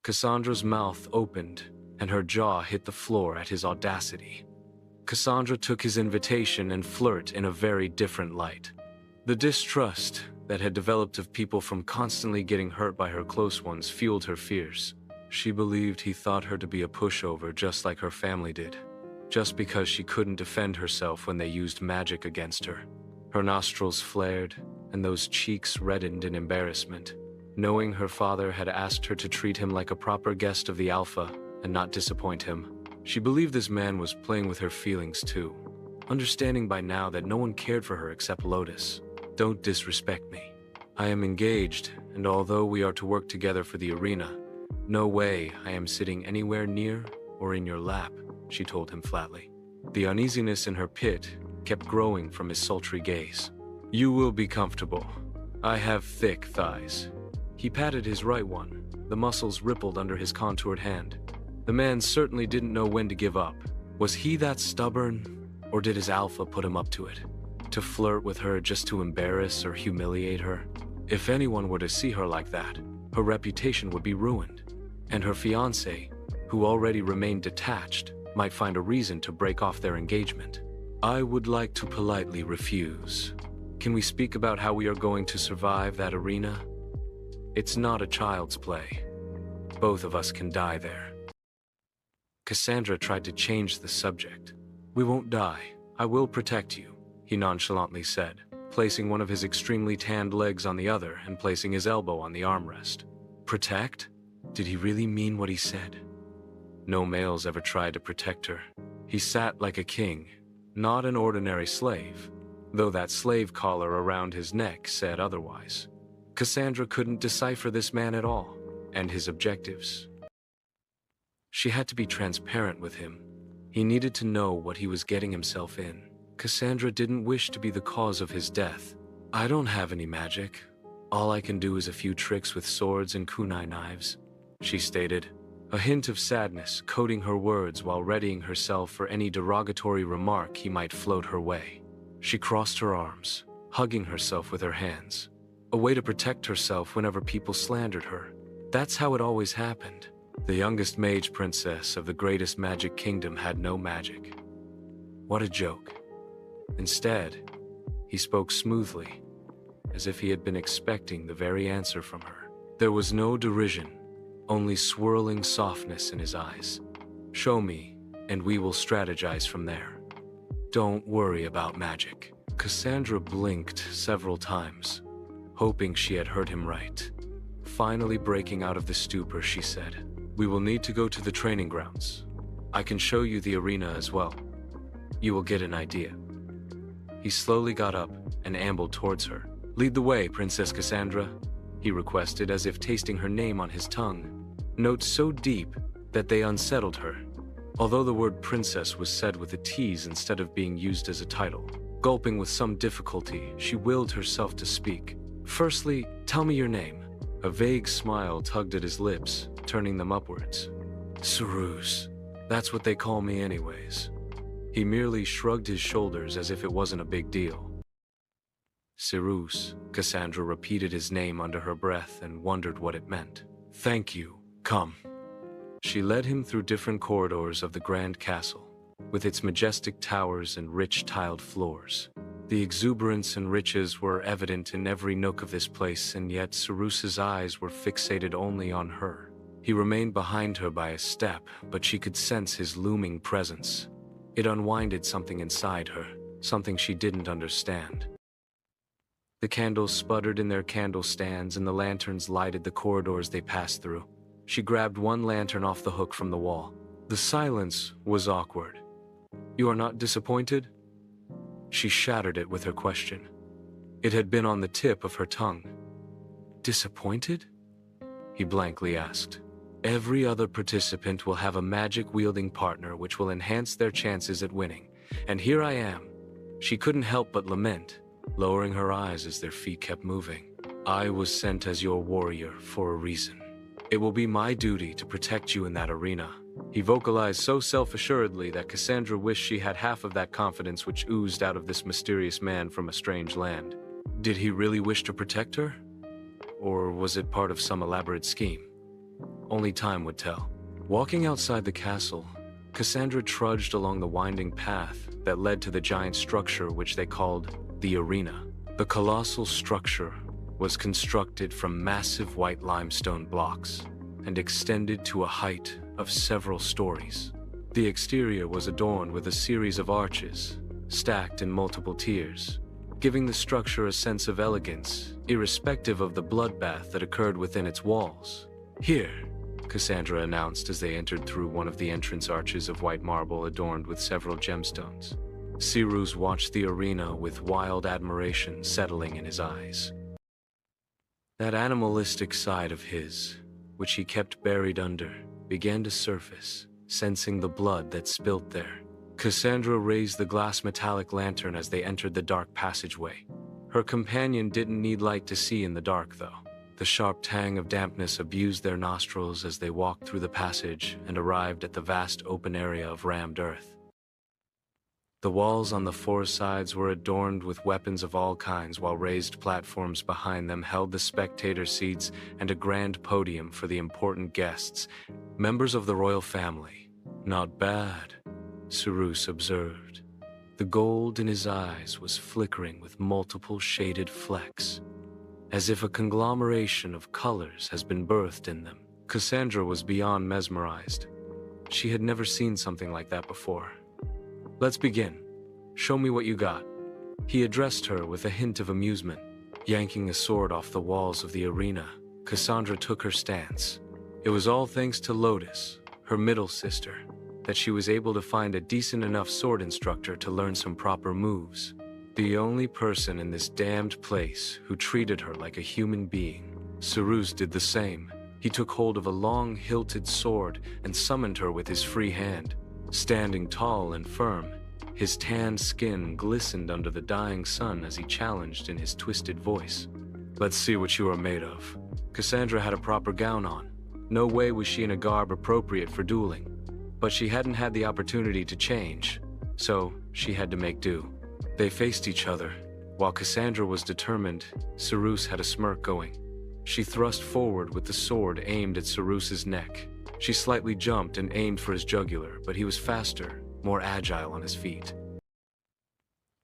Cassandra's mouth opened, and her jaw hit the floor at his audacity. Cassandra took his invitation and flirt in a very different light. The distrust that had developed of people from constantly getting hurt by her close ones fueled her fears. She believed he thought her to be a pushover just like her family did, just because she couldn't defend herself when they used magic against her. Her nostrils flared, and those cheeks reddened in embarrassment, knowing her father had asked her to treat him like a proper guest of the Alpha and not disappoint him. She believed this man was playing with her feelings too, understanding by now that no one cared for her except Lotus. Don't disrespect me. I am engaged, and although we are to work together for the arena, no way I am sitting anywhere near or in your lap, she told him flatly. The uneasiness in her pit kept growing from his sultry gaze. You will be comfortable. I have thick thighs. He patted his right one. The muscles rippled under his contoured hand. The man certainly didn't know when to give up. Was he that stubborn, or did his alpha put him up to it? To flirt with her just to embarrass or humiliate her? If anyone were to see her like that, her reputation would be ruined, and her fiancé, who already remained detached, might find a reason to break off their engagement. I would like to politely refuse. Can we speak about how we are going to survive that arena? It's not a child's play. Both of us can die there. Cassandra tried to change the subject. We won't die. I will protect you, he nonchalantly said, placing one of his extremely tanned legs on the other and placing his elbow on the armrest. Protect? Did he really mean what he said? No males ever tried to protect her. He sat like a king, not an ordinary slave, though that slave collar around his neck said otherwise. Cassandra couldn't decipher this man at all, and his objectives. She had to be transparent with him. He needed to know what he was getting himself in. Cassandra didn't wish to be the cause of his death. I don't have any magic. All I can do is a few tricks with swords and kunai knives, she stated, a hint of sadness coating her words while readying herself for any derogatory remark he might float her way. She crossed her arms, hugging herself with her hands, a way to protect herself whenever people slandered her. That's how it always happened. The youngest mage princess of the greatest magic kingdom had no magic. What a joke. Instead, he spoke smoothly, as if he had been expecting the very answer from her. There was no derision, only swirling softness in his eyes. Show me, and we will strategize from there. Don't worry about magic. Cassandra blinked several times, hoping she had heard him right. Finally breaking out of the stupor, she said, we will need to go to the training grounds. I can show you the arena as well. You will get an idea. He slowly got up and ambled towards her. Lead the way, Princess Cassandra, he requested, as if tasting her name on his tongue, notes so deep that they unsettled her. Although the word princess was said with a tease instead of being used as a title. Gulping with some difficulty, she willed herself to speak. Firstly, tell me your name. A vague smile tugged at his lips, turning them upwards. Cyrus. That's what they call me anyways. He merely shrugged his shoulders as if it wasn't a big deal. Cyrus. Cassandra repeated his name under her breath and wondered what it meant. Thank you. Come. She led him through different corridors of the grand castle, with its majestic towers and rich tiled floors. The exuberance and riches were evident in every nook of this place, and yet Cyrus's eyes were fixated only on her. He remained behind her by a step, but she could sense his looming presence. It unwinded something inside her, something she didn't understand. The candles sputtered in their candle stands, and the lanterns lighted the corridors they passed through. She grabbed one lantern off the hook from the wall. The silence was awkward. You are not disappointed? She shattered it with her question. It had been on the tip of her tongue. Disappointed? He blankly asked. Every other participant will have a magic-wielding partner which will enhance their chances at winning. And here I am. She couldn't help but lament, lowering her eyes as their feet kept moving. I was sent as your warrior for a reason. It will be my duty to protect you in that arena. He vocalized so self-assuredly that Cassandra wished she had half of that confidence which oozed out of this mysterious man from a strange land. Did he really wish to protect her? Or was it part of some elaborate scheme? only time would tell. Walking outside the castle, Cassandra trudged along the winding path that led to the giant structure which they called the arena. The colossal structure was constructed from massive white limestone blocks and extended to a height of several stories. The exterior was adorned with a series of arches, stacked in multiple tiers, giving the structure a sense of elegance, irrespective of the bloodbath that occurred within its walls. "Here," Cassandra announced as they entered through one of the entrance arches of white marble adorned with several gemstones. Cyrus watched the arena with wild admiration settling in his eyes. That animalistic side of his, which he kept buried under, began to surface, sensing the blood that spilt there. Cassandra raised the glass metallic lantern as they entered the dark passageway. Her companion didn't need light to see in the dark, though. The sharp tang of dampness abused their nostrils as they walked through the passage and arrived at the vast open area of rammed earth. The walls on the four sides were adorned with weapons of all kinds, while raised platforms behind them held the spectator seats and a grand podium for the important guests, members of the royal family. "Not bad," Cyrus observed. The gold in his eyes was flickering with multiple shaded flecks, as if a conglomeration of colors has been birthed in them. Cassandra was beyond mesmerized. She had never seen something like that before. "Let's begin. Show me what you got." He addressed her with a hint of amusement. Yanking a sword off the walls of the arena, Cassandra took her stance. It was all thanks to Lotus, her middle sister, that she was able to find a decent enough sword instructor to learn some proper moves. The only person in this damned place who treated her like a human being. Cyrus did the same. He took hold of a long, hilted sword and summoned her with his free hand. Standing tall and firm, his tanned skin glistened under the dying sun as he challenged in his twisted voice. "Let's see what you are made of." Cassandra had a proper gown on. No way was she in a garb appropriate for dueling. But she hadn't had the opportunity to change, so she had to make do. They faced each other. While Cassandra was determined, Cyrus had a smirk going. She thrust forward with the sword aimed at Cyrus's neck. She slightly jumped and aimed for his jugular, but he was faster, more agile on his feet.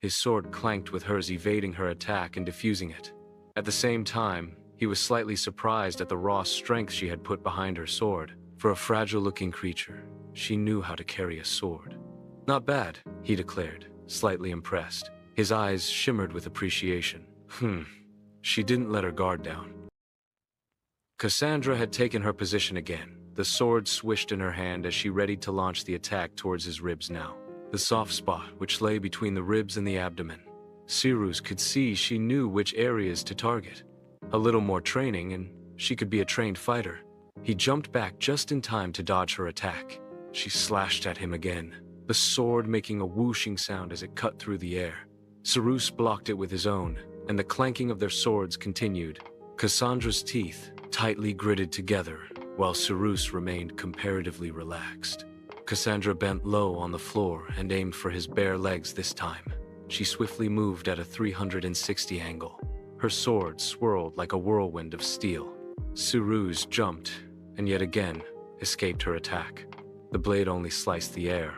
His sword clanked with hers, evading her attack and defusing it. At the same time, he was slightly surprised at the raw strength she had put behind her sword. For a fragile-looking creature, she knew how to carry a sword. "Not bad," he declared, slightly impressed. His eyes shimmered with appreciation. She didn't let her guard down. Cassandra had taken her position again. The sword swished in her hand as she readied to launch the attack towards his ribs now. The soft spot, which lay between the ribs and the abdomen. Cyrus could see she knew which areas to target. A little more training, and she could be a trained fighter. He jumped back just in time to dodge her attack. She slashed at him again, the sword making a whooshing sound as it cut through the air. Cyrus blocked it with his own, and the clanking of their swords continued. Cassandra's teeth tightly gritted together, while Cyrus remained comparatively relaxed. Cassandra bent low on the floor and aimed for his bare legs this time. She swiftly moved at a 360 angle. Her sword swirled like a whirlwind of steel. Cyrus jumped, and yet again escaped her attack. The blade only sliced the air.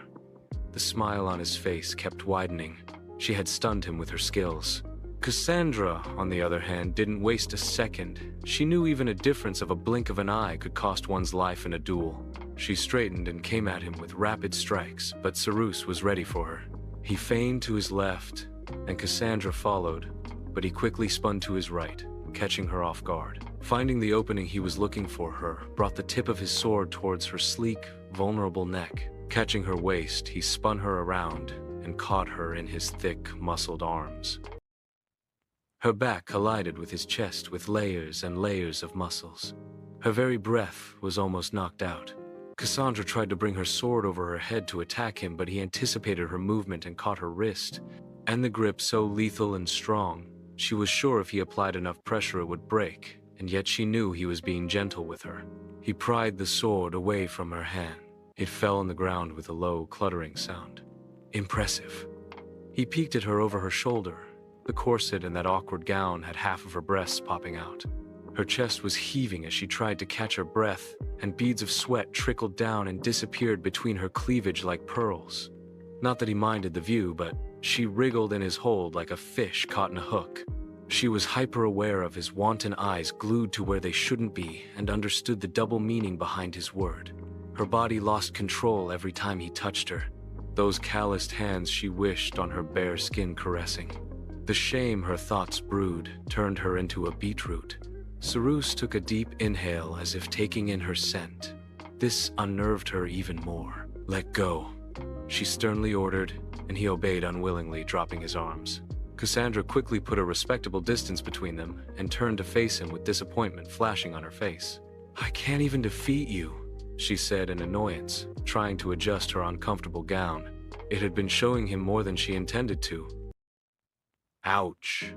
The smile on his face kept widening. She had stunned him with her skills. Cassandra, on the other hand, didn't waste a second. She knew even a difference of a blink of an eye could cost one's life in a duel. She straightened and came at him with rapid strikes, but Cyrus was ready for her. He feigned to his left, and Cassandra followed, but he quickly spun to his right, catching her off guard. Finding the opening he was looking for, her brought the tip of his sword towards her sleek, vulnerable neck. Catching her waist, he spun her around and caught her in his thick, muscled arms. Her back collided with his chest with layers and layers of muscles. Her very breath was almost knocked out. Cassandra tried to bring her sword over her head to attack him, but he anticipated her movement and caught her wrist. And the grip so lethal and strong, she was sure if he applied enough pressure it would break, and yet she knew he was being gentle with her. He pried the sword away from her hand. It fell on the ground with a low, cluttering sound. Impressive. He peeked at her over her shoulder. The corset and that awkward gown had half of her breasts popping out. Her chest was heaving as she tried to catch her breath, and beads of sweat trickled down and disappeared between her cleavage like pearls. Not that he minded the view, but she wriggled in his hold like a fish caught in a hook. She was hyper-aware of his wanton eyes glued to where they shouldn't be and understood the double meaning behind his word. Her body lost control every time he touched her. Those calloused hands she wished on her bare skin caressing. The shame her thoughts brewed turned her into a beetroot. Cyrus took a deep inhale as if taking in her scent. This unnerved her even more. "Let go," she sternly ordered, and he obeyed unwillingly, dropping his arms. Cassandra quickly put a respectable distance between them and turned to face him with disappointment flashing on her face. "I can't even defeat you," she said in annoyance, trying to adjust her uncomfortable gown. It had been showing him more than she intended to. "Ouch."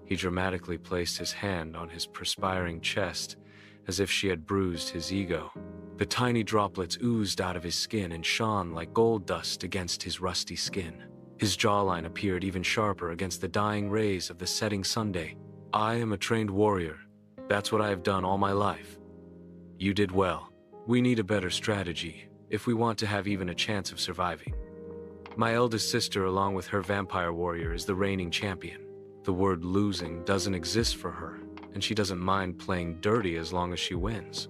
He dramatically placed his hand on his perspiring chest, as if she had bruised his ego. The tiny droplets oozed out of his skin and shone like gold dust against his rusty skin. His jawline appeared even sharper against the dying rays of the setting sunday. "I am a trained warrior. That's what I have done all my life. You did well. We need a better strategy if we want to have even a chance of surviving. My eldest sister, along with her vampire warrior, is the reigning champion. The word losing doesn't exist for her, and she doesn't mind playing dirty as long as she wins,"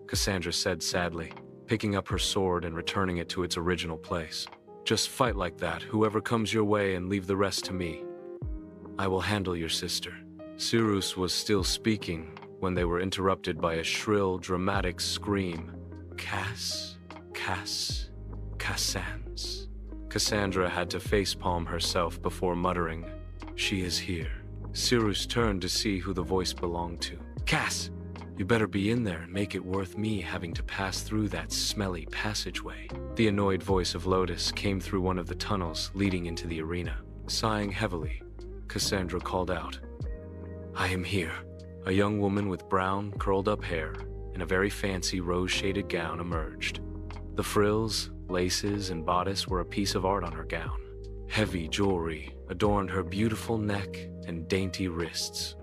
Cassandra said sadly, picking up her sword and returning it to its original place. "Just fight like that, whoever comes your way, and leave the rest to me. I will handle your sister." Cyrus was still speaking when they were interrupted by a shrill, dramatic scream. "Cass, Cass, Cassans." Cassandra had to facepalm herself before muttering, "She is here." Cyrus turned to see who the voice belonged to. "Cass, you better be in there and make it worth me having to pass through that smelly passageway." The annoyed voice of Lotus came through one of the tunnels leading into the arena. Sighing heavily, Cassandra called out, "I am here." A young woman with brown, curled-up hair and a very fancy rose-shaded gown emerged. The frills, laces, and bodice were a piece of art on her gown. Heavy jewelry adorned her beautiful neck and dainty wrists.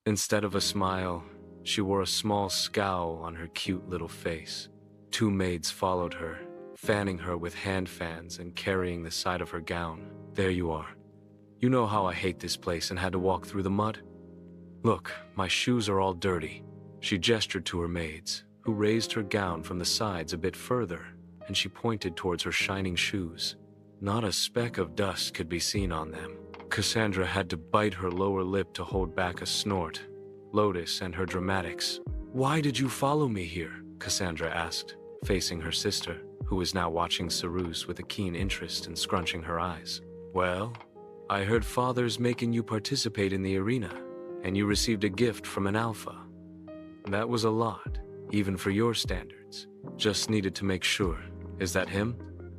Instead of a smile, she wore a small scowl on her cute little face. Two maids followed her, fanning her with hand fans and carrying the side of her gown. "There you are. You know how I hate this place and had to walk through the mud? Look, my shoes are all dirty." She gestured to her maids, who raised her gown from the sides a bit further, and she pointed towards her shining shoes. Not a speck of dust could be seen on them. Cassandra had to bite her lower lip to hold back a snort. Lotus and her dramatics. "Why did you follow me here?" Cassandra asked, facing her sister, who was now watching Cyrus with a keen interest and scrunching her eyes. "Well, I heard Father's making you participate in the arena, and you received a gift from an alpha. That was a lot, even for your standards. Just needed to make sure. Is that him?"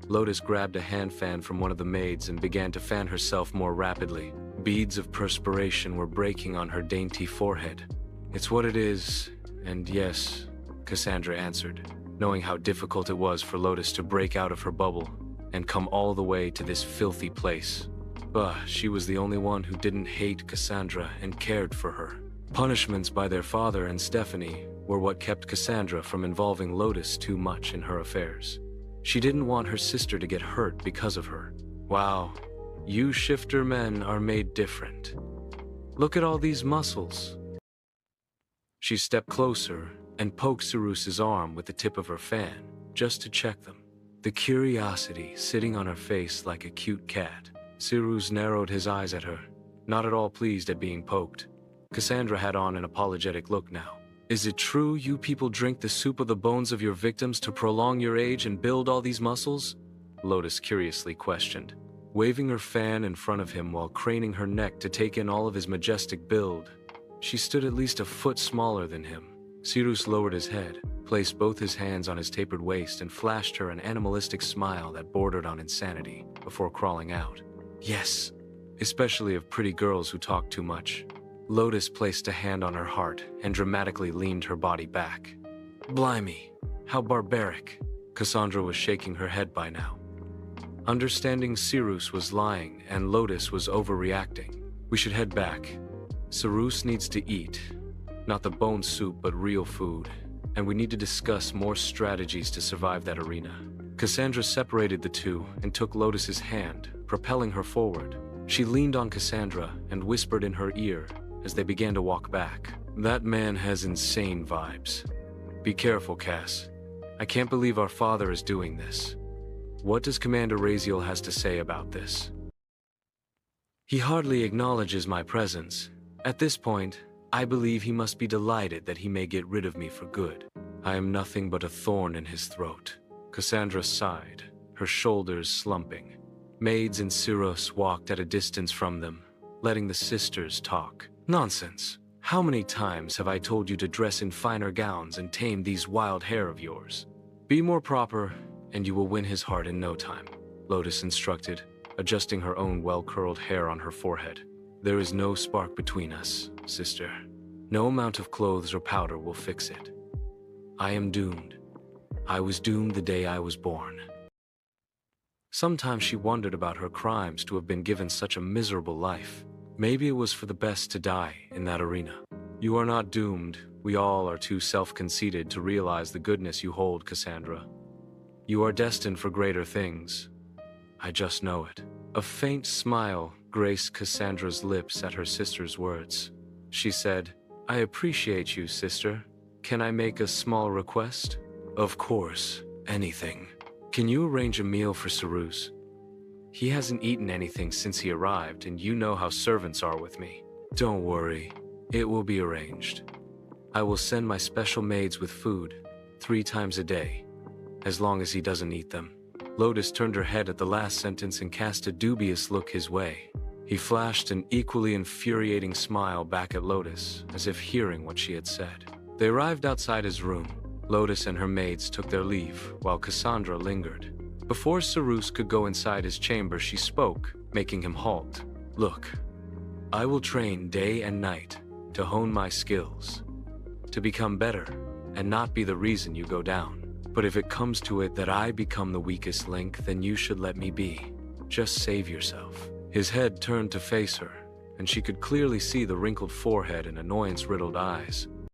Lotus grabbed a hand fan from one of the maids and began to fan herself more rapidly. Beads of perspiration were breaking on her dainty forehead. "It's what it is, and yes," Cassandra answered, knowing how difficult it was for Lotus to break out of her bubble and come all the way to this filthy place. But she was the only one who didn't hate Cassandra and cared for her. Punishments by their father and Stephanie were what kept Cassandra from involving Lotus too much in her affairs. She didn't want her sister to get hurt because of her. Wow, you shifter men are made different. Look at all these muscles. She stepped closer and poked Cyrus's arm with the tip of her fan, just to check them. The curiosity sitting on her face like a cute cat. Cyrus narrowed his eyes at her, not at all pleased at being poked. Cassandra had on an apologetic look now. "Is it true you people drink the soup of the bones of your victims to prolong your age and build all these muscles?" Lotus curiously questioned, waving her fan in front of him while craning her neck to take in all of his majestic build. She stood at least a foot smaller than him. Cyrus lowered his head, placed both his hands on his tapered waist, and flashed her an animalistic smile that bordered on insanity before crawling out. "Yes, especially of pretty girls who talk too much." Lotus placed a hand on her heart and dramatically leaned her body back. "Blimey, how barbaric." Cassandra was shaking her head by now. Understanding Cyrus was lying and Lotus was overreacting. "We should head back. Cyrus needs to eat, Not the bone soup, but real food. And we need to discuss more strategies to survive that arena. Cassandra separated the two and took Lotus's hand, propelling her forward. She leaned on Cassandra and whispered in her ear as they began to walk back. That man has insane vibes. Be careful, Cass. I can't believe our father is doing this. What does Commander Raziel has to say about this? He hardly acknowledges my presence. At this point, I believe he must be delighted that he may get rid of me for good. I am nothing but a thorn in his throat. Cassandra sighed, her shoulders slumping. Maids and Syros walked at a distance from them, letting the sisters talk. Nonsense. How many times have I told you to dress in finer gowns and tame these wild hair of yours? Be more proper, and you will win his heart in no time, Lotus instructed, adjusting her own well-curled hair on her forehead. There is no spark between us, sister. No amount of clothes or powder will fix it. I am doomed. I was doomed the day I was born. Sometimes she wondered about her crimes to have been given such a miserable life. Maybe it was for the best to die in that arena. You are not doomed. We all are too self-conceited to realize the goodness you hold, Cassandra. You are destined for greater things. I just know it. A faint smile graced Cassandra's lips at her sister's words. She said, I appreciate you, sister. Can I make a small request? Of course, anything. Can you arrange a meal for Syros? He hasn't eaten anything since he arrived, and you know how servants are with me. Don't worry, it will be arranged. I will send my special maids with food, 3 times a day, as long as he doesn't eat them. Lotus turned her head at the last sentence and cast a dubious look his way. He flashed an equally infuriating smile back at Lotus, as if hearing what she had said. They arrived outside his room. Lotus and her maids took their leave, while Cassandra lingered. Before Syros could go inside his chamber, she spoke, making him halt. Look, I will train day and night to hone my skills, to become better, and not be the reason you go down. But if it comes to it that I become the weakest link, then you should let me be. Just save yourself. His head turned to face her, and she could clearly see the wrinkled forehead and annoyance-riddled eyes.